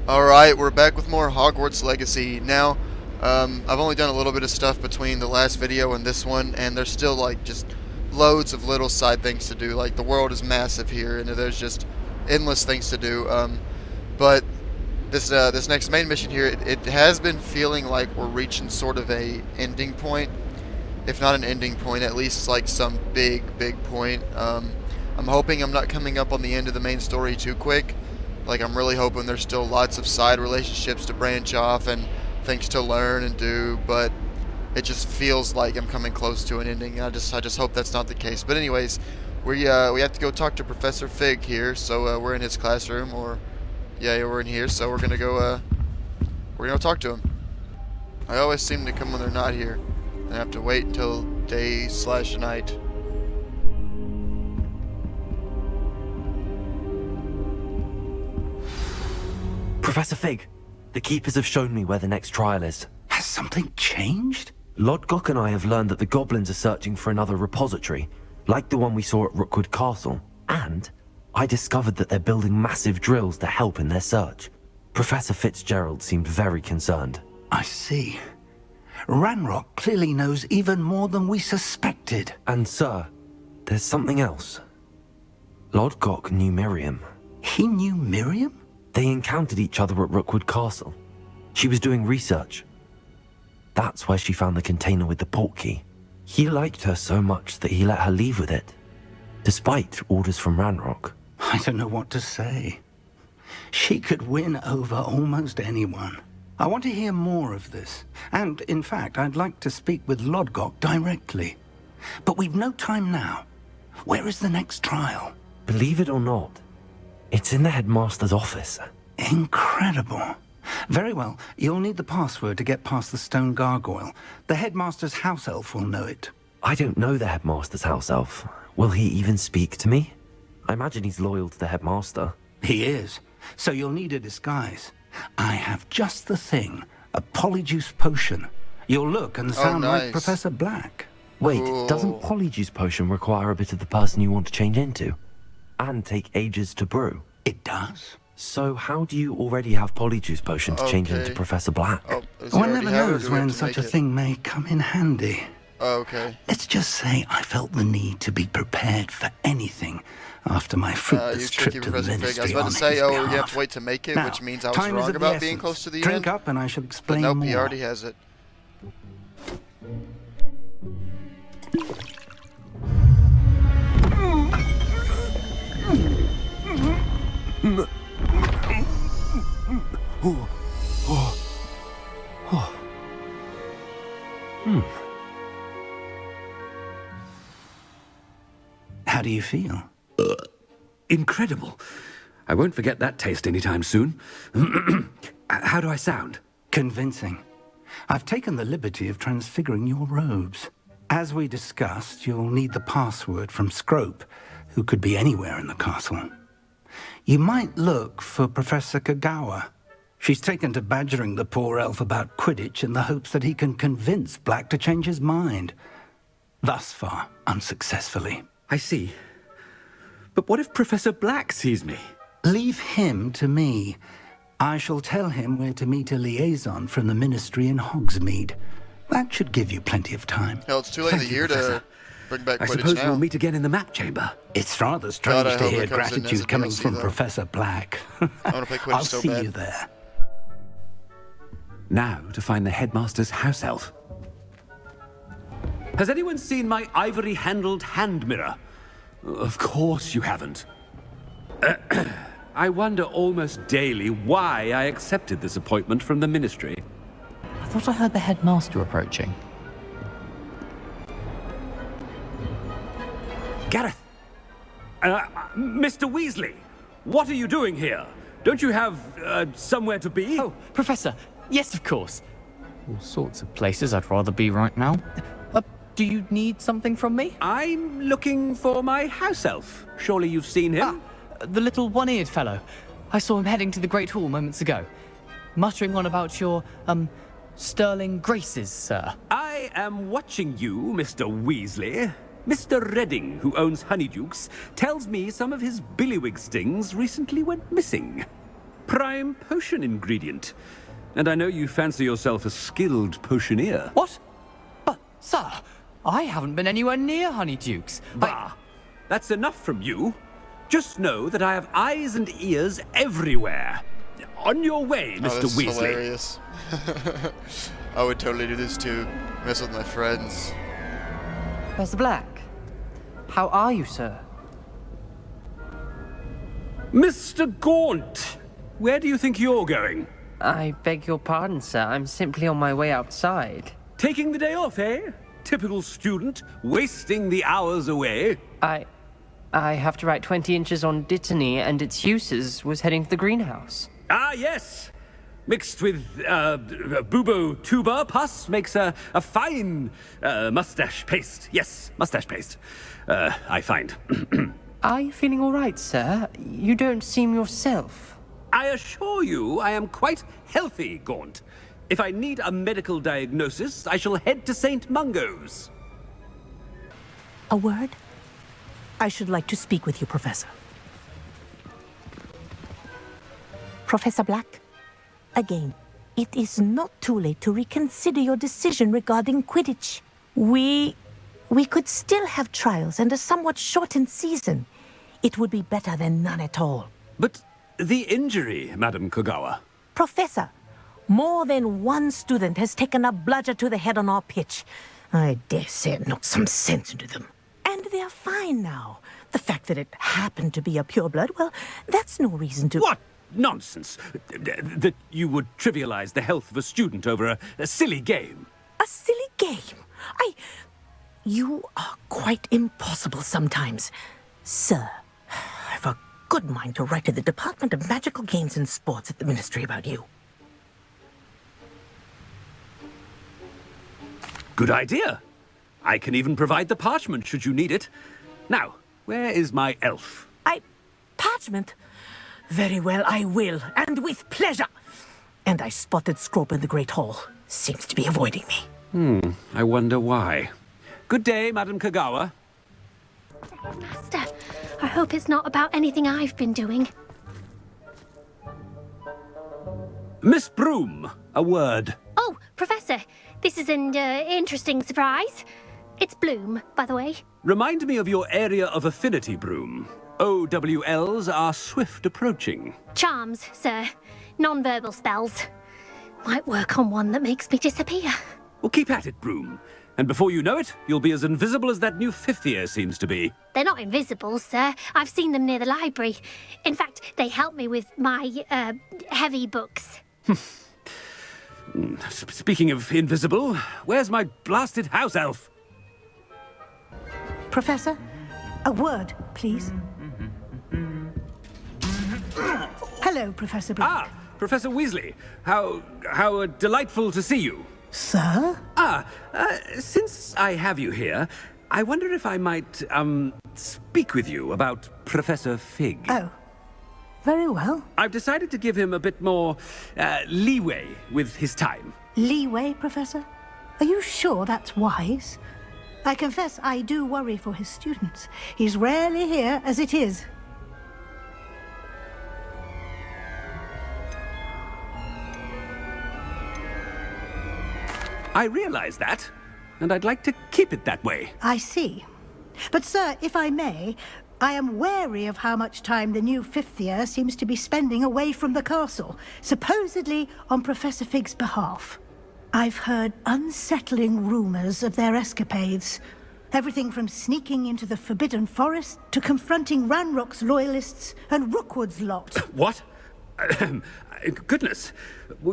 Alright, we're back with more Hogwarts Legacy. Now, I've only done a little bit of stuff between the last video and this one, and there's still, like, just loads of little side things to do. Like, the world is massive here, and there's just endless things to do. But this next main mission here, it has been feeling like we're reaching sort of a ending point. If not an ending point, at least, like, some big point. I'm hoping I'm not coming up on the end of the main story too quick. Like, I'm really hoping there's still lots of side relationships to branch off and things to learn and do, but it just feels like I'm coming close to an ending. I just hope that's not the case. But anyways, we have to go talk to Professor Fig here. So we're in his classroom, or yeah, we're in here. So we're gonna go talk to him. I always seem to come when they're not here, and I have to wait until day/night. Professor Fig, the Keepers have shown me where the next trial is. Has something changed? Lodgok and I have learned that the goblins are searching for another repository, like the one we saw at Rookwood Castle. And I discovered that they're building massive drills to help in their search. Professor Fitzgerald seemed very concerned. I see. Ranrock clearly knows even more than we suspected. And sir, there's something else. Lodgok knew Miriam. He knew Miriam? They encountered each other at Rookwood Castle. She was doing research. That's where she found the container with the portkey. He liked her so much that he let her leave with it, despite orders from Ranrock. I don't know what to say. She could win over almost anyone. I want to hear more of this. And, in fact, I'd like to speak with Lodgok directly. But we've no time now. Where is the next trial? Believe it or not, it's in the headmaster's office. Incredible. Very well. You'll need the password to get past the stone gargoyle. The headmaster's house elf will know it. I don't know the headmaster's house elf. Will he even speak to me? I imagine he's loyal to the headmaster. He is. So you'll need a disguise. I have just the thing. A polyjuice potion. You'll look and sound like Professor Black. Wait, doesn't polyjuice potion require a bit of the person you want to change into? And take ages to brew? It does. So how do you already have polyjuice potion to change into Professor Black? One never knows when such a thing may come in handy. Okay. Let's just say I felt the need to be prepared for anything after my fruitless trip to the ministry. I was about to say, you have to wait to make it, now, which means I was wrong about being close to the end. Drink up and I shall explain more. Nope, he already has it. How do you feel? Incredible. I won't forget that taste anytime soon. How do I sound? Convincing. I've taken the liberty of transfiguring your robes. As we discussed, you'll need the password from Scrope, who could be anywhere in the castle. You might look for Professor Kagawa. She's taken to badgering the poor elf about Quidditch in the hopes that he can convince Black to change his mind. Thus far, unsuccessfully. I see. But what if Professor Black sees me? Leave him to me. I shall tell him where to meet a liaison from the ministry in Hogsmeade. That should give you plenty of time. Hell, it's too late in the year to bring back Quidditch now. I suppose we'll meet again in the map chamber. It's rather strange to hear gratitude coming from Professor Black. I want to play Quidditch I'll so see bad. you there. Now to find the headmaster's house elf. Has anyone seen my ivory-handled hand mirror? Of course you haven't. I wonder almost daily why I accepted this appointment from the ministry. I thought I heard the headmaster approaching. Gareth! Mr. Weasley! What are you doing here? Don't you have, somewhere to be? Oh, Professor! Yes, of course. All sorts of places I'd rather be right now. Do you need something from me? I'm looking for my house elf. Surely you've seen him? The little one-eared fellow. I saw him heading to the Great Hall moments ago, muttering on about your, sterling graces, sir. I am watching you, Mr. Weasley. Mr. Redding, who owns Honeydukes, tells me some of his billywig stings recently went missing. prime potion ingredient. And I know you fancy yourself a skilled potioneer. What? But, sir, I haven't been anywhere near Honeydukes. Bah! That's enough from you. Just know that I have eyes and ears everywhere. On your way, Mr. This is Weasley. hilarious. I would totally do this too. Mess with my friends. Professor Black, how are you, sir? Mr. Gaunt, where do you think you're going? I beg your pardon, sir. I'm simply on my way outside. Taking the day off, eh? Typical student, wasting the hours away. I have to write 20 inches on Dittany and its uses. Was heading to the greenhouse. Ah, yes. Mixed with bubo tuber pus makes a fine mustache paste. Yes, mustache paste. I find. Are you feeling all right, sir? You don't seem yourself. I assure you I am quite healthy, Gaunt. If I need a medical diagnosis, I shall head to St. Mungo's. A word? I should like to speak with you, Professor. Professor Black, again, it is not too late to reconsider your decision regarding Quidditch. We could still have trials and a somewhat shortened season. It would be better than none at all. But the injury, Madam Kogawa. Professor, more than one student has taken a bludger to the head on our pitch. I dare say it knocked some sense into them. And they're fine now. The fact that it happened to be a pureblood, well, that's no reason to... What nonsense! That you would trivialize the health of a student over a silly game. A silly game? You are quite impossible sometimes. Sir, I've a good mind to write to the Department of Magical Games and Sports at the Ministry about you. Good idea. I can even provide the parchment should you need it. Now, where is my elf? Parchment? Very well, I will, and with pleasure. And I spotted Scrope in the Great Hall. Seems to be avoiding me. I wonder why. Good day, Madam Kogawa. Master, I hope it's not about anything I've been doing. Miss Broom, a word. Oh, Professor, this is an interesting surprise. It's Bloom, by the way. Remind me of your area of affinity, Broom. OWLs are swift approaching. Charms, sir. Non-verbal spells. Might work on one that makes me disappear. Well, keep at it, Broom. And before you know it, you'll be as invisible as that new fifth year seems to be. They're not invisible, sir. I've seen them near the library. In fact, they help me with my, heavy books. Speaking of invisible, where's my blasted house elf? Professor, a word, please. Hello, Professor Black. Ah, Professor Weasley. How delightful to see you. Sir? Since I have you here, I wonder if I might, speak with you about Professor Fig. Oh, very well. I've decided to give him a bit more, leeway with his time. Leeway, Professor? Are you sure that's wise? I confess I do worry for his students. He's rarely here as it is. I realize that, and I'd like to keep it that way. I see. But, sir, if I may, I am wary of how much time the new fifth year seems to be spending away from the castle, supposedly on Professor Fig's behalf. I've heard unsettling rumors of their escapades. Everything from sneaking into the Forbidden Forest to confronting Ranrock's loyalists and Rookwood's lot. What? Goodness.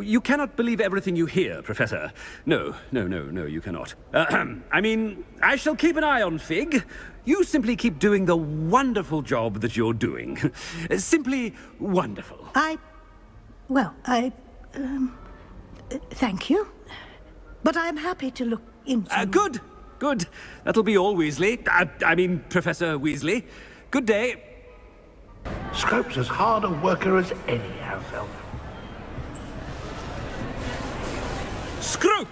You cannot believe everything you hear, Professor. No, you cannot. I mean, I shall keep an eye on Fig. You simply keep doing the wonderful job that you're doing. Simply wonderful. Thank you. But I'm happy to look into... Good. That'll be all, Weasley. I mean, Professor Weasley. Good day. Scrope's as hard a worker as any house elf. Scrope!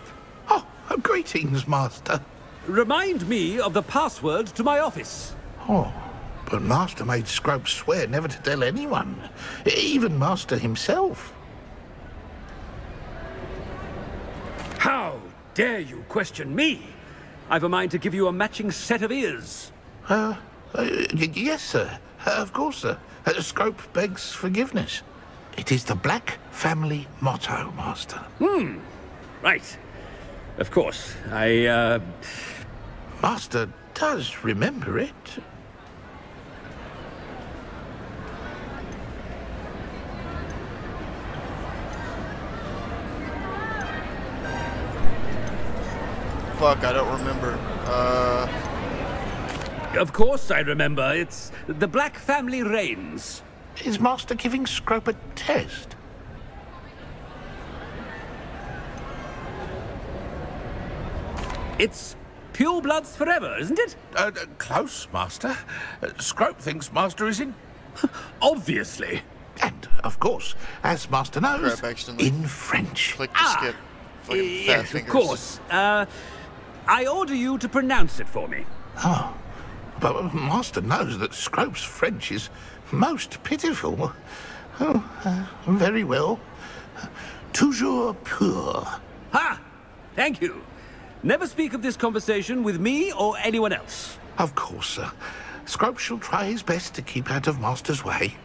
Oh, greetings, Master. Remind me of the password to my office. Oh, But Master made Scrope swear never to tell anyone, even Master himself. How dare you question me? I've a mind to give you a matching set of ears. Yes, sir. Of course, sir. Scrope begs forgiveness. It is the Black family motto, Master. Right. Of course. Master does remember it. Fuck, I don't remember. Of course I remember. It's the Black family reigns. Is Master giving Scrope a test? It's pure bloods forever, isn't it? Close, Master. Scrope thinks Master is in... Obviously. And, of course, as Master knows, Crap, accidentally in French. click to skip. Fucking fat Yes, fingers. of course. I order you to pronounce it for me. Oh, but Master knows that Scrope's French is most pitiful. Oh, very well. Toujours pur. Ha! Thank you. Never speak of this conversation with me or anyone else. Of course, sir. Scrope shall try his best to keep out of Master's way.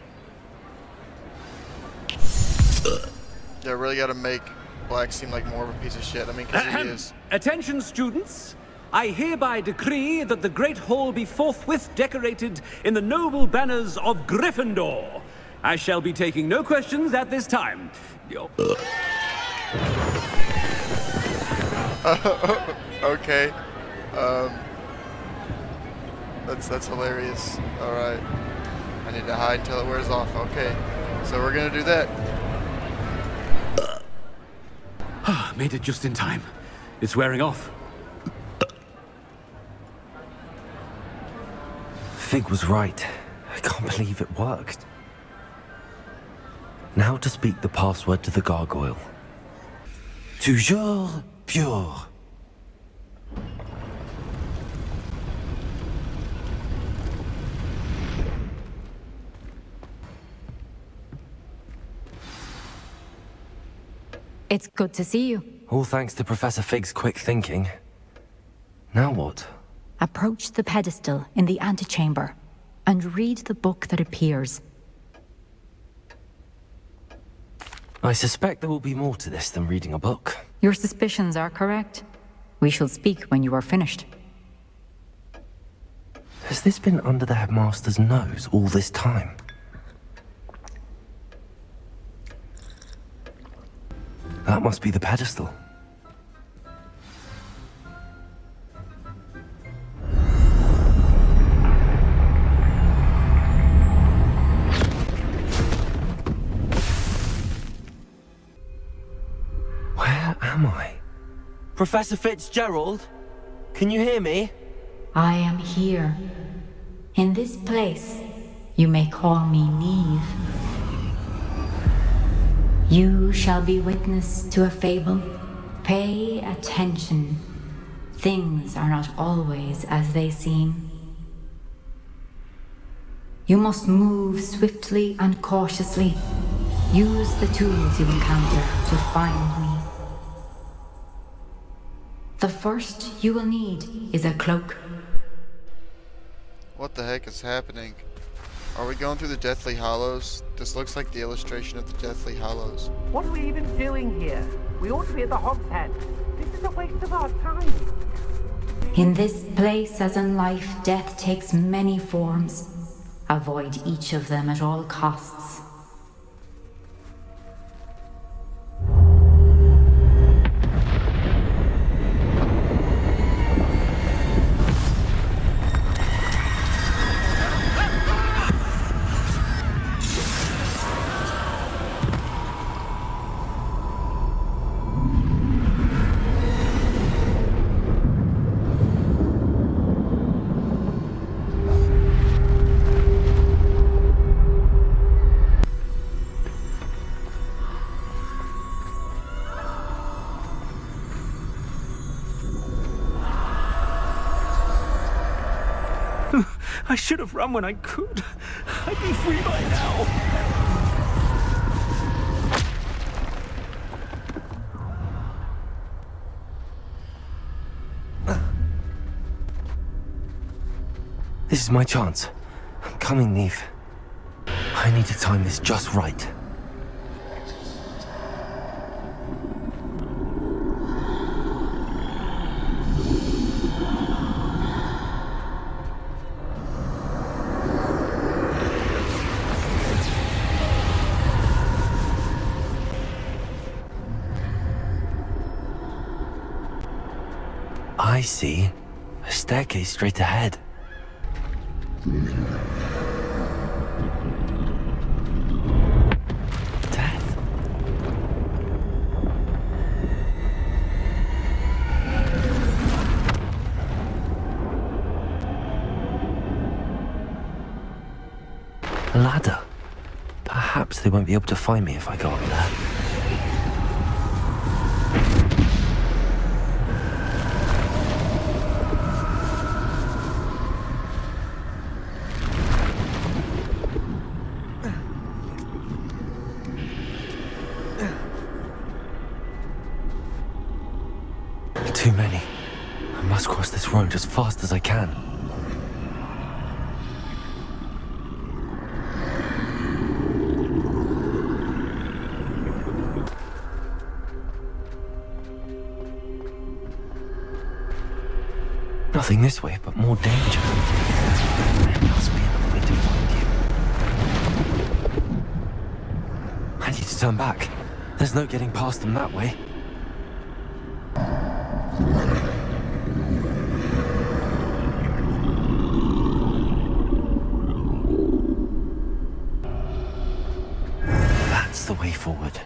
Yeah, really gotta make Black seem like more of a piece of shit. I mean, because he is. Attention, students. I hereby decree that the Great Hall be forthwith decorated in the noble banners of Gryffindor. I shall be taking no questions at this time. Okay. That's hilarious. All right. I need to hide until it wears off. Okay. So we're gonna do that. Made it just in time. It's wearing off. Fig was right. I can't believe it worked. Now to speak the password to the gargoyle. Toujours pure. It's good to see you. All thanks to Professor Fig's quick thinking. Now what? Approach the pedestal in the antechamber and read the book that appears. I suspect there will be more to this than reading a book. Your suspicions are correct. We shall speak when you are finished. Has this been under the headmaster's nose all this time? That must be the pedestal. Where am I? Professor Fitzgerald? Can you hear me? I am here. In this place, you may call me Neve. You shall be witness to a fable. Pay attention. Things are not always as they seem. You must move swiftly and cautiously. Use the tools you encounter to find me. The first you will need is a cloak. What the heck is happening? Are we going through the Deathly Hallows? This looks like the illustration of the Deathly Hallows. What are we even doing here? We ought to be at the Hog's Head. This is a waste of our time. In this place, as in life, death takes many forms. Avoid each of them at all costs. I should have run when I could. I'd be free by now. This is my chance. I'm coming, Neve. I need to time this just right. I see. A staircase straight ahead. Death. A ladder. Perhaps they won't be able to find me if I go up there. Too many. I must cross this road as fast as I can. Nothing this way, but more danger. There must be another way to find you. I need to turn back. There's no getting past them that way. That's the way forward.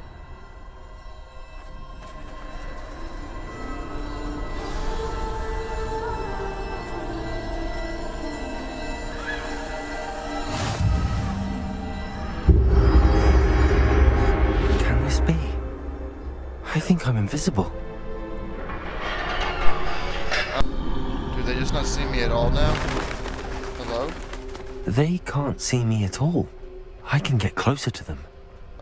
Can this be? I think I'm invisible. Do they just not see me at all now? Hello? They can't see me at all. I can get closer to them.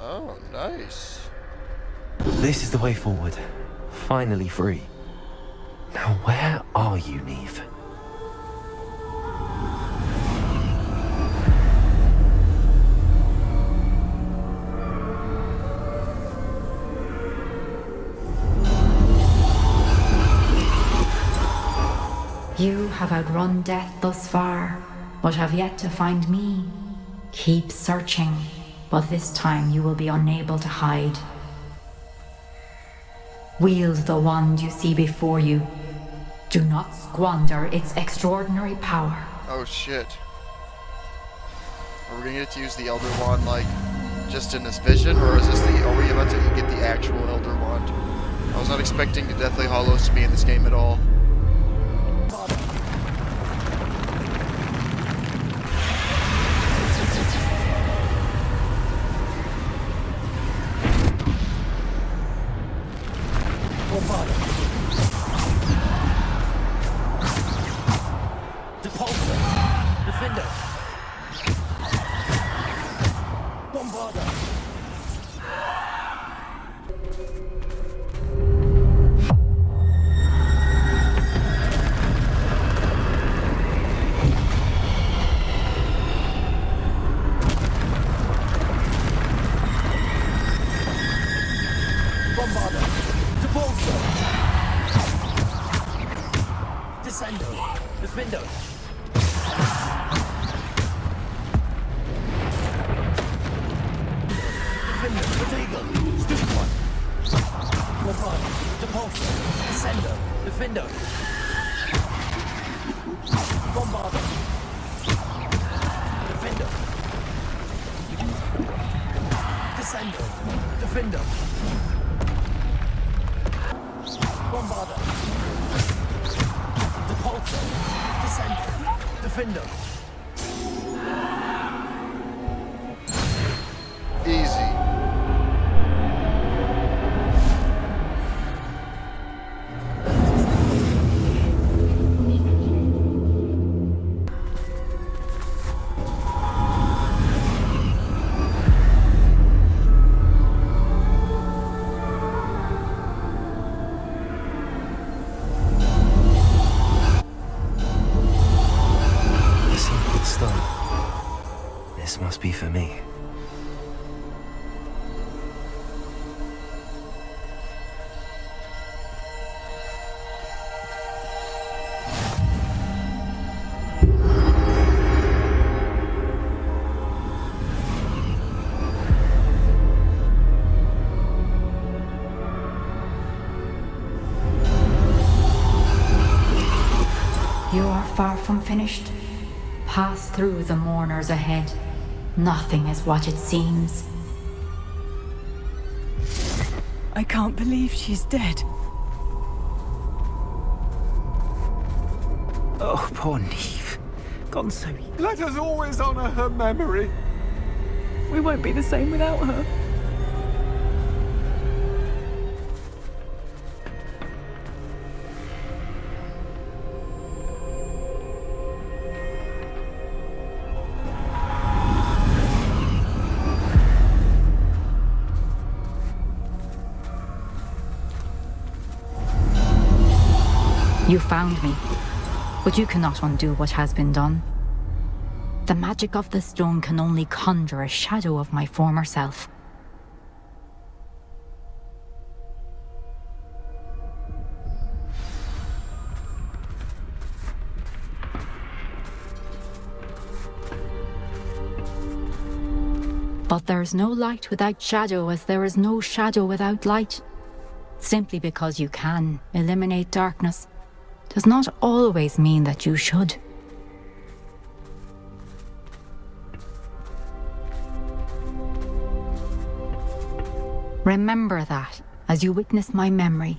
Oh, nice. This is the way forward. Finally free. Now where are you, Neve? You have outrun death thus far, but have yet to find me. Keep searching, but this time you will be unable to hide. Wield the wand you see before you. Do not squander its extraordinary power. Oh shit. Are we gonna get to use the Elder Wand, like, just in this vision, or is this are we about to get the actual Elder Wand? I was not expecting the Deathly Hallows to be in this game at all. Easy. for me. You are far from finished. Pass through the mourners ahead. Nothing is what it seems. I can't believe she's dead. Oh, poor Neve. Gone so easy. Let us always honor her memory. We won't be the same without her. You found me, but you cannot undo what has been done. The magic of the stone can only conjure a shadow of my former self. But there is no light without shadow, as there is no shadow without light. Simply because you can eliminate darkness does not always mean that you should. Remember that as you witness my memory.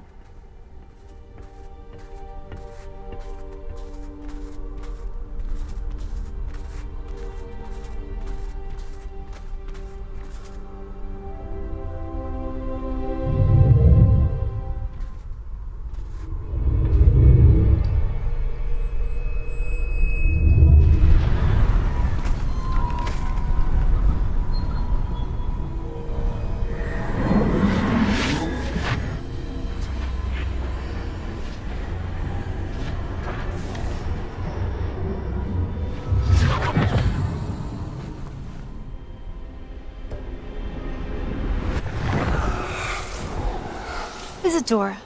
Isadora,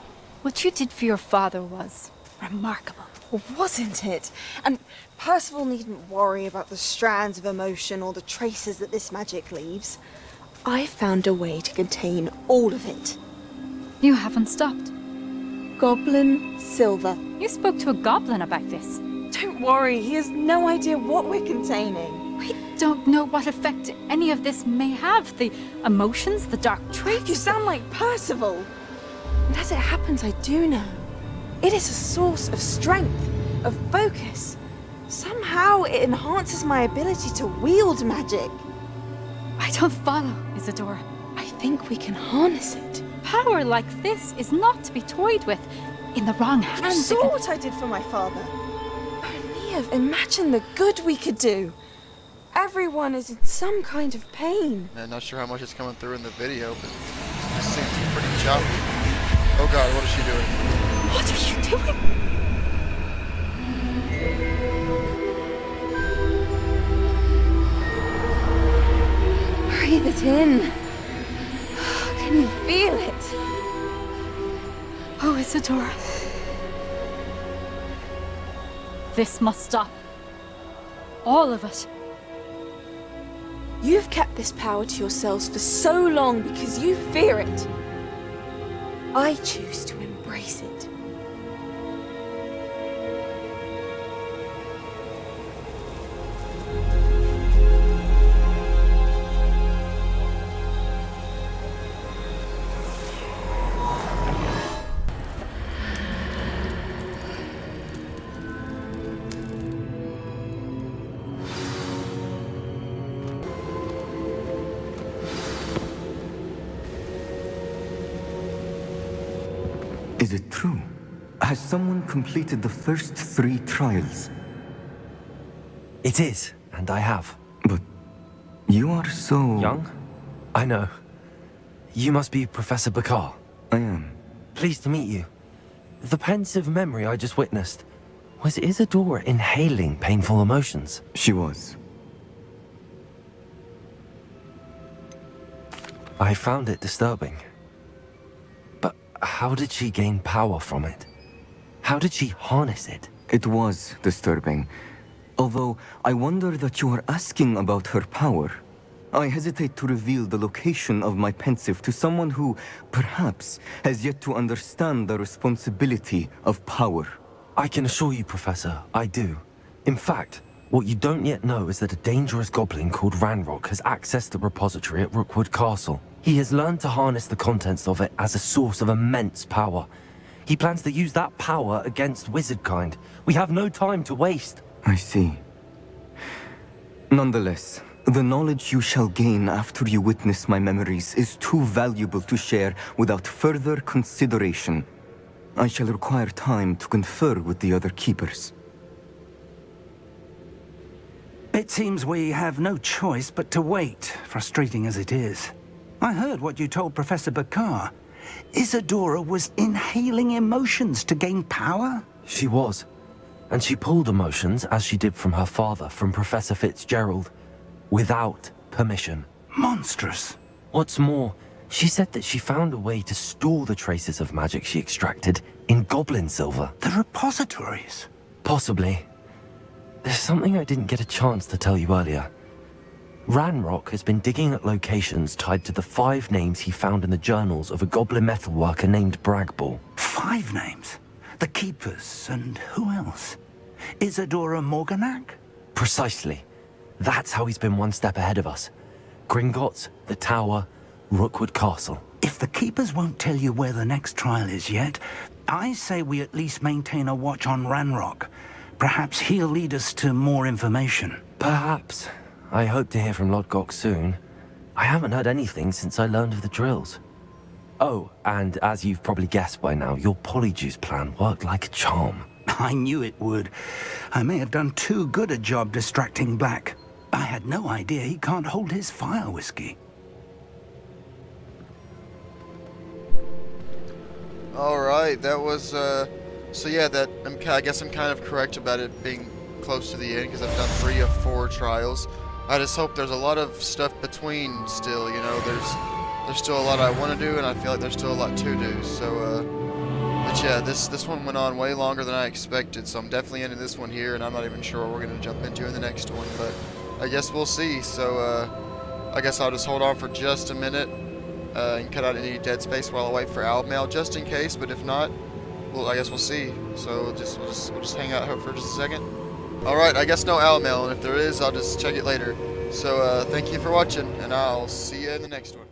what you did for your father was remarkable. Well, wasn't it? And Percival needn't worry about the strands of emotion or the traces that this magic leaves. I found a way to contain all of it. You haven't stopped. Goblin Silver. You spoke to a goblin about this. Don't worry, he has no idea what we're containing. We don't know what effect any of this may have. The emotions, the dark traits. You sound like Percival. And as it happens, I do know. It is a source of strength, of focus. Somehow it enhances my ability to wield magic. I don't follow, Isadora. I think we can harness it. Power like this is not to be toyed with. In the wrong hands. You saw what I did for my father. Neve, imagine the good we could do. Everyone is in some kind of pain. I'm not sure how much is coming through in the video, but it just seems pretty choppy. Oh god, what is she doing? What are you doing? Breathe it in. Can you feel it? Oh, Isadora. This must stop. All of it. You've kept this power to yourselves for so long because you fear it. I choose to embrace it. Is it true? Has someone completed the first 3 trials? It is, and I have. But you are so... young? I know. You must be Professor Bakar. I am. Pleased to meet you. The pensive memory I just witnessed, was Isadora inhaling painful emotions? She was. I found it disturbing. But how did she gain power from it? How did she harness it? It was disturbing. Although, I wonder that you are asking about her power. I hesitate to reveal the location of my pensive to someone who, perhaps, has yet to understand the responsibility of power. I can assure you, Professor, I do. In fact, what you don't yet know is that a dangerous goblin called Ranrock has accessed the repository at Rookwood Castle. He has learned to harness the contents of it as a source of immense power. He plans to use that power against wizardkind. We have no time to waste. I see. Nonetheless, the knowledge you shall gain after you witness my memories is too valuable to share without further consideration. I shall require time to confer with the other keepers. It seems we have no choice but to wait, frustrating as it is. I heard what you told Professor Bakar. Isadora was inhaling emotions to gain power? She was. And she pulled emotions, as she did from her father, from Professor Fitzgerald, without permission. Monstrous. What's more, she said that she found a way to store the traces of magic she extracted in goblin silver. The repositories? Possibly. There's something I didn't get a chance to tell you earlier. Ranrock has been digging at locations tied to the 5 names he found in the journals of a goblin metalworker named Bragball. 5 names? The Keepers, and who else? Isadora Morganac? Precisely. That's how he's been one step ahead of us. Gringotts, the Tower, Rookwood Castle. If the Keepers won't tell you where the next trial is yet, I say we at least maintain a watch on Ranrock. Perhaps he'll lead us to more information. Perhaps. I hope to hear from Lodgok soon. I haven't heard anything since I learned of the drills. Oh, and as you've probably guessed by now, your polyjuice plan worked like a charm. I knew it would. I may have done too good a job distracting Black. I had no idea he can't hold his fire whiskey. Alright, that was, so yeah, I guess I'm kind of correct about it being close to the end, because I've done 3 of 4 trials. I just hope there's a lot of stuff between still, you know, there's still a lot I want to do, and I feel like there's still a lot to do, so, but yeah, this one went on way longer than I expected, so I'm definitely ending this one here, and I'm not even sure what we're going to jump into in the next one, but I guess we'll see, so, I guess I'll just hold on for just a minute, and cut out any dead space while I wait for owl mail, just in case, but if not, well, I guess we'll see, so we'll just hang out for just a second. Alright, I guess no owl mail, and if there is, I'll just check it later. So, thank you for watching, and I'll see you in the next one.